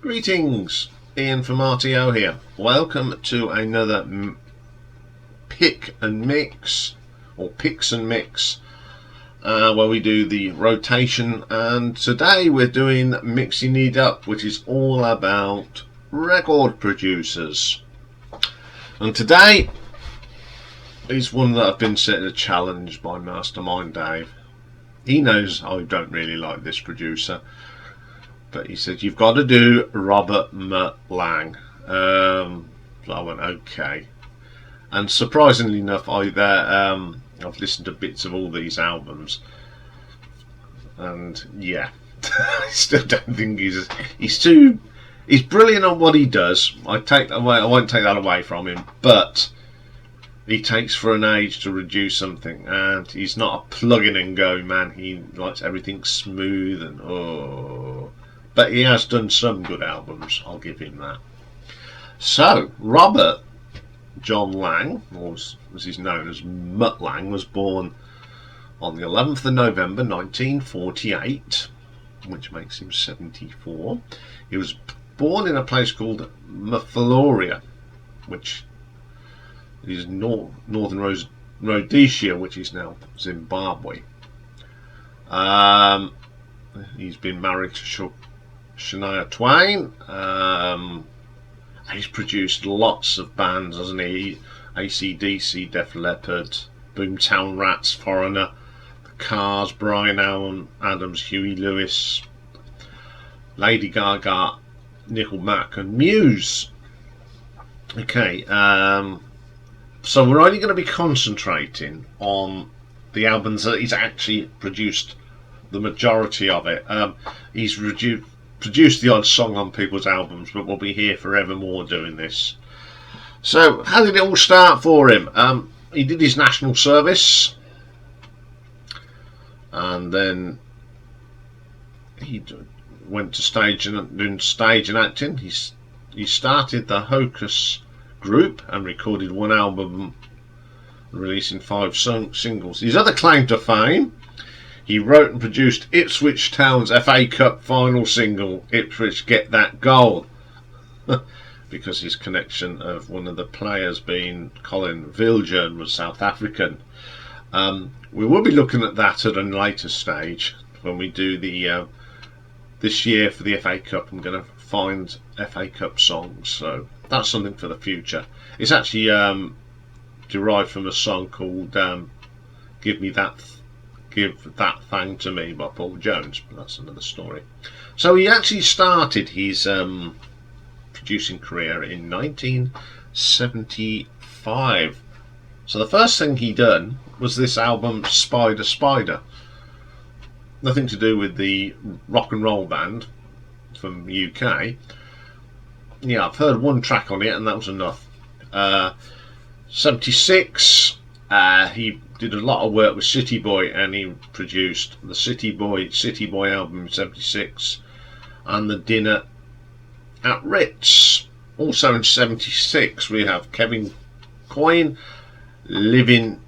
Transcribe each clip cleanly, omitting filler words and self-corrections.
Greetings, Iain from RTO here. Welcome to another pick and mix, or picks and mix, where we do the rotation. And today we're doing Mixing It Up, which is all about record producers. And today is one that I've been set a challenge by Mastermind Dave. He knows I don't really like this producer, but he said you've got to do Robert Mutt Lange. So I went okay, and surprisingly enough, I've listened to bits of all these albums, and yeah, I still don't think he's brilliant on what he does. I won't take that away from him, but he takes for an age to produce something, and he's not a plug-in and go man. He likes everything smooth and but he has done some good albums, I'll give him that. So Robert John Lange, or as he's known as Mutt Lange, was born on the 11th of November 1948, which makes him 74. He was born in a place called Mafaloria, which is northern Rhodesia, which is now Zimbabwe. He's been married to Shania Twain. He's produced lots of bands, hasn't he? AC/DC, Def Leppard, Boomtown Rats, Foreigner, The Cars, Bryan Adams, Huey Lewis, Lady Gaga, Nickelback and Muse. Okay, so we're only going to be concentrating on the albums that he's actually produced the majority of it. He's produced the odd song on people's albums, but we'll be here forevermore doing this. So how did it all start for him? He did his national service, and then he went to doing stage and acting. He started the Hocus group and recorded one album, releasing 5 singles. His other claim to fame: he wrote and produced Ipswich Town's FA Cup final single, Ipswich Get That Goal, because his connection of one of the players being Colin Viljoen was South African. We will be looking at that at a later stage when we do the this year for the FA Cup. I'm going to find FA Cup songs, so that's something for the future. It's actually derived from a song called Give That Thing to Me by Paul Jones, but that's another story. So he actually started his producing career in 1975. So the first thing he done was this album, Spider Spider. Nothing to do with the rock and roll band from the UK. Yeah, I've heard one track on it and that was enough. 76, he did a lot of work with City Boy, and he produced the City Boy album in 76 and the Dinner at Ritz. Also in 76 we have Kevin Coyne, Living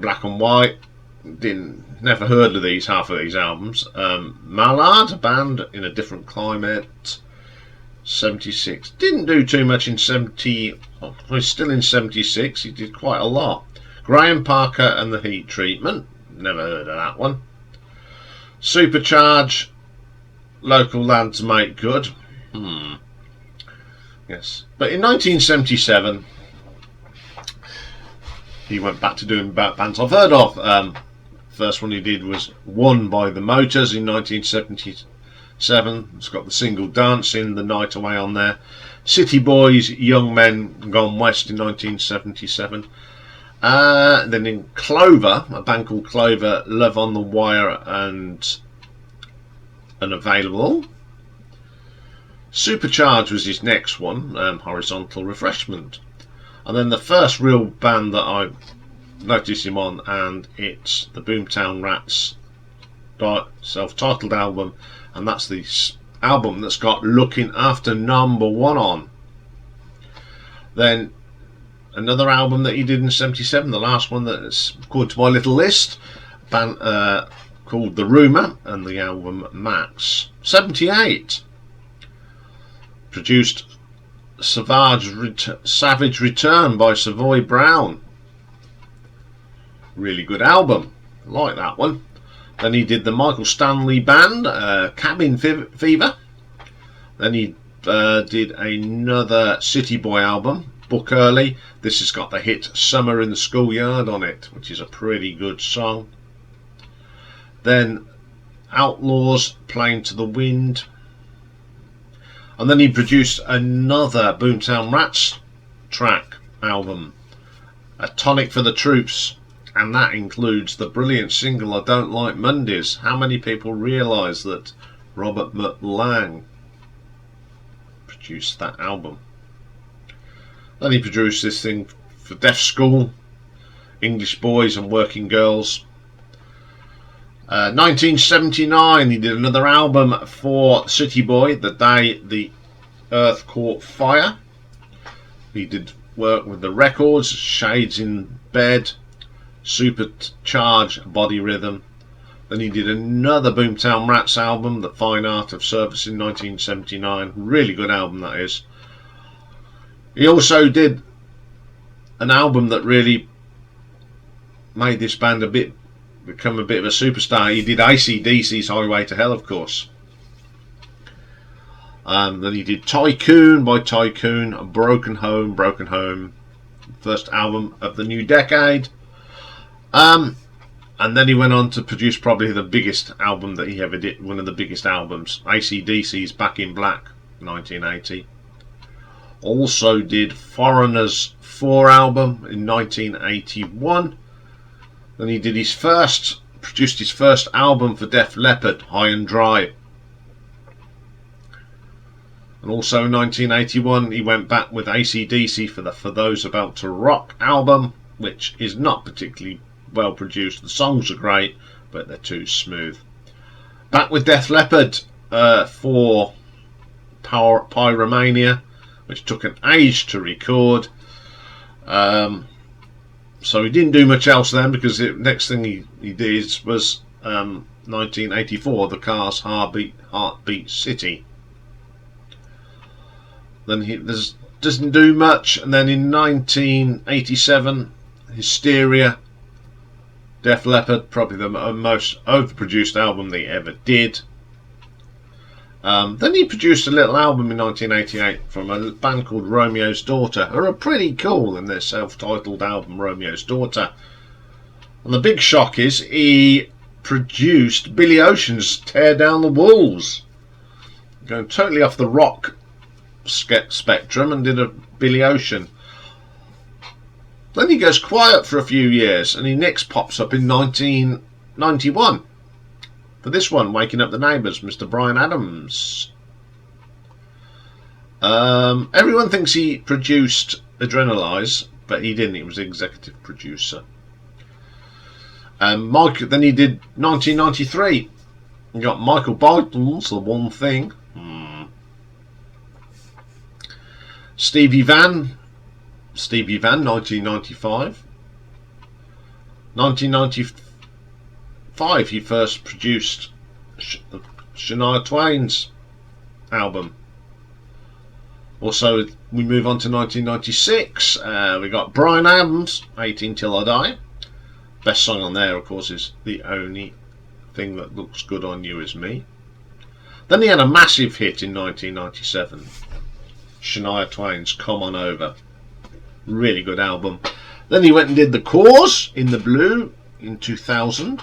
Black and White. Never heard of half of these albums. Mallard, a band in a different climate. 76. Didn't do too much in 70. He's still in 76. He did quite a lot. Graham Parker and the Heat Treatment. Never heard of that one. Supercharge, Local Lads Make Good. Yes. But in 1977 he went back to doing bands I've heard of. First one he did was Won by the Motors in 1977. It's got the single Dancing the Night Away on there. City Boys, Young Men Gone West in 1977. Then in Clover, a band called Clover, Love on the Wire and Unavailable. Supercharge was his next one, Horizontal Refreshment. And then the first real band that I noticed him on, and it's the Boomtown Rats self-titled album, and that's the album that's got Looking After Number 1 on. Then another album that he did in 77, the last one that's according to my little list, band called The Rumour, and the album Max. 78, produced Savage Return by Savoy Brown. Really good album. I like that one. Then he did the Michael Stanley Band, Cabin Fever. Then he did another City Boy album, Book Early. This has got the hit Summer in the Schoolyard on it, which is a pretty good song. Then Outlaws, Playing to the Wind. And then he produced another Boomtown Rats track album, A Tonic for the Troops, and that includes the brilliant single I Don't Like Mondays. How many people realise that Robert Mutt Lange produced that album? Then he produced this thing for Deaf School, English Boys and Working Girls. 1979 he did another album for City Boy, The Day the Earth Caught Fire. He did work with the Records, Shades in Bed, Supercharge Body Rhythm. Then he did another Boomtown Rats album, The Fine Art of Service, in 1979. Really good album that is. He also did an album that really made this band become a bit of a superstar. He did AC/DC's Highway to Hell, of course. Then he did Tycoon by Tycoon, Broken Home, first album of the new decade. And then he went on to produce probably the biggest album that he ever did, one of the biggest albums, AC/DC's Back in Black, 1980. Also did Foreigners 4 album in 1981. Then he did produced his first album for Def Leppard, High and Dry. And also in 1981 he went back with AC/DC for the For Those About to Rock album, which is not particularly well produced. The songs are great, but they're too smooth. Back with Def Leppard for Pyromania, which took an age to record. So he didn't do much else then, because the next thing he did was 1984, The Cars' Heartbeat City. Then he doesn't do much, and then in 1987, Hysteria, Def Leppard, probably the most overproduced album they ever did. Then he produced a little album in 1988 from a band called Romeo's Daughter, who are pretty cool in their self-titled album Romeo's Daughter. And the big shock is he produced Billy Ocean's Tear Down the Walls, going totally off the rock spectrum, and did a Billy Ocean. Then he goes quiet for a few years, and he next pops up in 1991 for this one, Waking Up the Neighbours, Mr. Bryan Adams. Everyone thinks he produced Adrenalize, but he didn't. He was the executive producer. Then he did 1993. You got Michael Bolton's The One Thing. Stevie Van, 1995. 1995 he first produced Shania Twain's album. Also, we move on to 1996. We got Bryan Adams, 18 Till I Die. Best song on there, of course, is The Only Thing That Looks Good on You Is Me. Then he had a massive hit in 1997, Shania Twain's Come On Over. Really good album. Then he went and did The Cause, In the Blue, in 2000.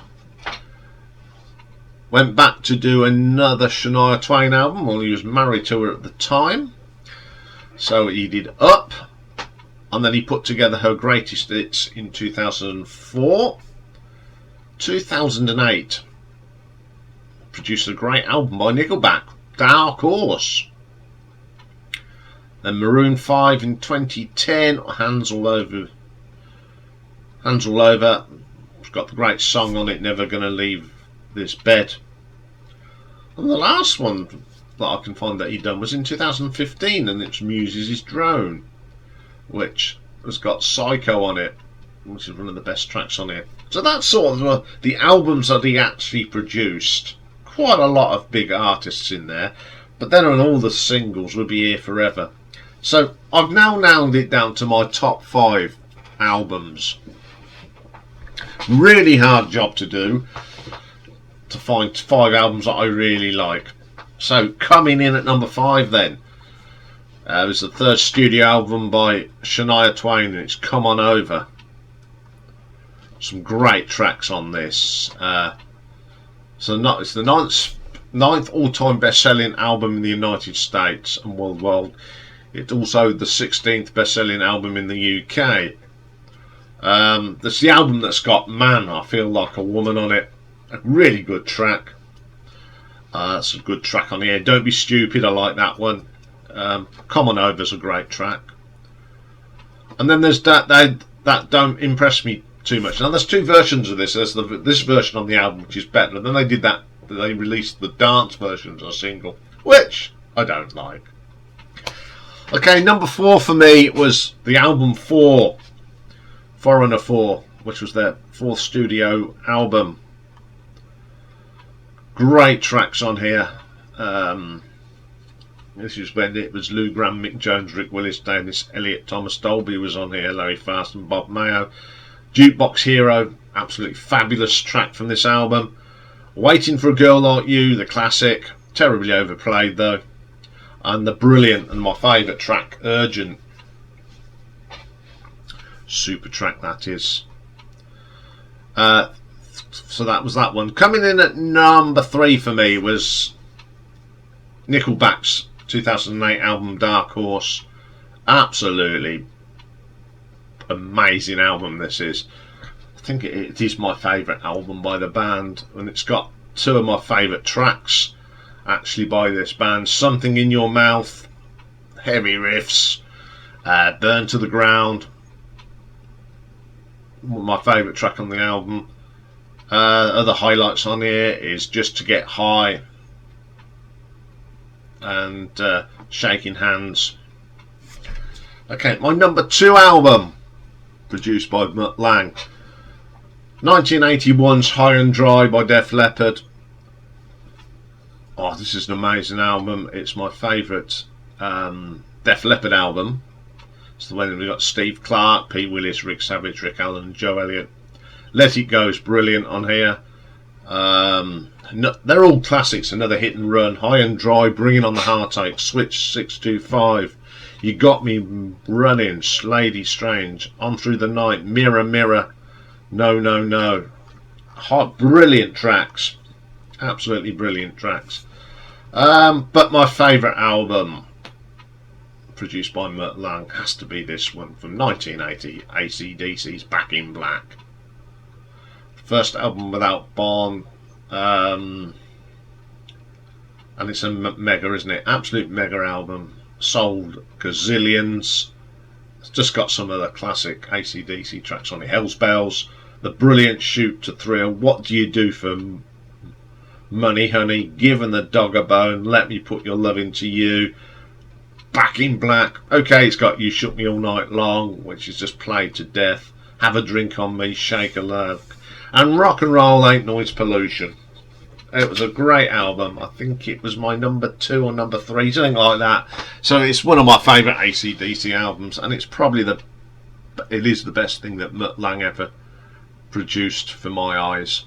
Went back to do another Shania Twain album. Well, he was married to her at the time. So he did Up. And then he put together her greatest hits in 2004. 2008. Produced a great album by Nickelback, Dark Horse. Then Maroon 5 in 2010, Hands All Over. It's got the great song on it, Never Gonna Leave This Bed. And the last one that I can find that he done was in 2015, and it's Muses' His Drone, which has got Psycho on it, which is one of the best tracks on it. So that's sort of the albums that he actually produced. Quite a lot of big artists in there. but then on all the singles will be here forever. So I've now nailed it down to my top 5 albums. Really hard job to do, to find 5 albums that I really like. So coming in at number 5 then, it's the 3rd studio album by Shania Twain, and it's Come On Over. Some great tracks on this. It's the ninth all-time best-selling album in the United States and worldwide. It's also the 16th best-selling album in the UK. That's the album that's got Man, I Feel Like a Woman on it. A really good track. That's a good track on here. Don't Be Stupid, I like that one. Come On Over's a great track. And then there's that Don't Impress Me Too Much. Now there's 2 versions of this. There's this version on the album, which is better. And then they released the dance version as a single, which I don't like. Okay, number 4 for me was the album 4, Foreigner 4, which was their 4th studio album. Great tracks on here. This is when it was Lou Gramm, Mick Jones, Rick Willis, Dennis Elliott, Thomas Dolby was on here, Larry Fast and Bob Mayo. Jukebox Hero, absolutely fabulous track from this album. Waiting for a Girl Like You, the classic, terribly overplayed though. And the brilliant and my favourite track, Urgent. Super track that is. So that was that one. Coming in at number 3 for me was Nickelback's 2008 album Dark Horse. Absolutely amazing album this is. I think it is my favourite album by the band, and it's got 2 of my favourite tracks actually by this band. Something in Your Mouth, heavy riffs, Burn to the Ground, my favourite track on the album. Other highlights on here is Just to Get High and Shaking Hands. Okay, my number 2 album, produced by Mutt Lange, 1981's High and Dry by Def Leppard. Oh, this is an amazing album. It's my favourite Def Leppard album. It's the one that we got Steve Clark, Pete Willis, Rick Savage, Rick Allen and Joe Elliott. Let It Go is brilliant on here. They're all classics. Another Hit and Run, High and Dry, Bringing on the Heartache, Switch 625, You Got Me Running, Lady Strange, On Through the Night, Mirror Mirror, No No No. Brilliant tracks, absolutely brilliant tracks. But my favourite album, produced by Mutt Lange, has to be this one from 1980, AC/DC's Back in Black. First album without Bon, and it's a mega, isn't it? Absolute mega album, sold gazillions. It's just got some of the classic AC/DC tracks on it. Hell's Bells, the brilliant Shoot to Thrill, What Do You Do for Money Honey, Giving the Dog a Bone, Let Me Put Your Love Into You, Back in Black. Okay, it's got You Shook Me All Night Long, which is just played to death. Have a Drink on Me, Shake a Leg, and Rock and Roll Ain't Noise Pollution. It was a great album. I think it was my number 2 or number 3, something like that. So it's one of my favourite AC/DC albums, and it's probably it is the best thing that Mutt Lange ever produced for my eyes.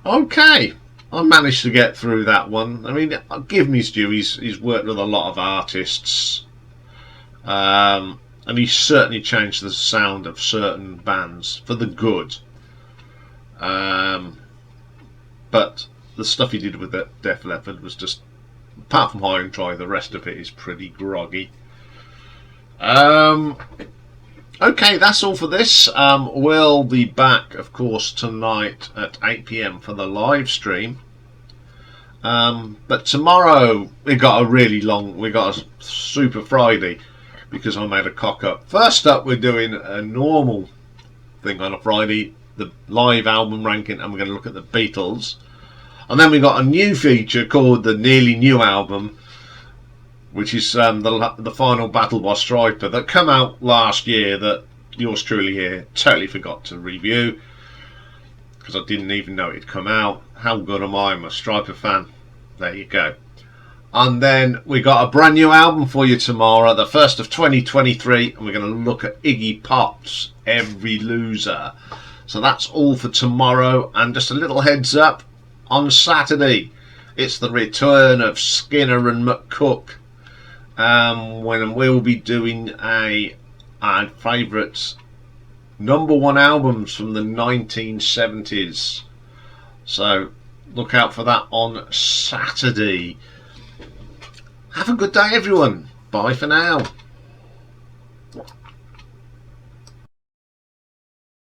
Okay, I managed to get through that one. I mean, I'll give him his due. He's worked with a lot of artists, and he's certainly changed the sound of certain bands for the good. But the stuff he did with Def Leppard was just, apart from High and Dry, the rest of it is pretty groggy. Okay, that's all for this. We'll be back, of course, tonight at 8 PM for the live stream. But tomorrow we got a Super Friday, because I made a cock up. First up, we're doing a normal thing on a Friday, the live album ranking, and we're going to look at the Beatles. And then we got a new feature called the Nearly New Album, which is the Final Battle by Striper, that came out last year, that yours truly here totally forgot to review, because I didn't even know it'd come out. How good am I? I'm a Striper fan. There you go. And then we got a brand new album for you tomorrow, the 1st of 2023, and we're going to look at Iggy Pop's Every Loser. So that's all for tomorrow, and just a little heads up, on Saturday it's the return of Skinner and McCook, when we'll be doing our favourite #1 albums from the 1970s. So look out for that on Saturday. Have a good day, everyone. Bye for now.